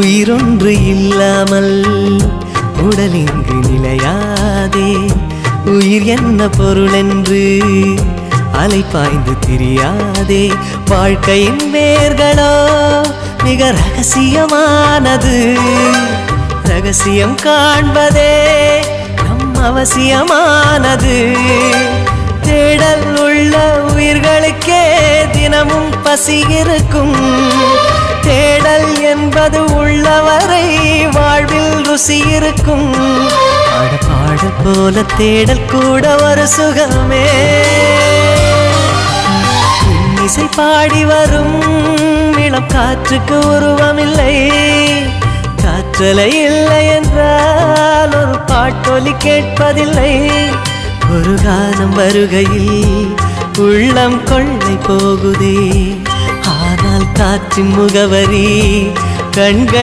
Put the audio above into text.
உயிரொன்று இல்லாமல் உடல் இங்கு நிலையாதே. உயிர் என்ன பொருள் என்று அலைப்பாய்ந்து திரியாதே. வாழ்க்கையின் வேர்களோ மிக ரகசியமானது. ரகசியம் காண்பதே நம் அவசியமானது. தேடல் உள்ள உயிர்களுக்கே தினமும் பசி இருக்கும். தேடல் என்பது உள்ளவரை வாழ்வில் ருசி இருக்கும். பாடல் போல தேடல் கூட ஒரு சுகமே. இசை பாடி வரும் இளம் காற்றுக்கு உருவமில்லை. காற்றலை இல்லை என்றால் ஒரு பாட்டொலி கேட்பதில்லை. ஒரு காலம் வருகையில் உள்ளம் கொள்ளை போகுதே. ஆனால் காற்றின் முகவரி கண்கள்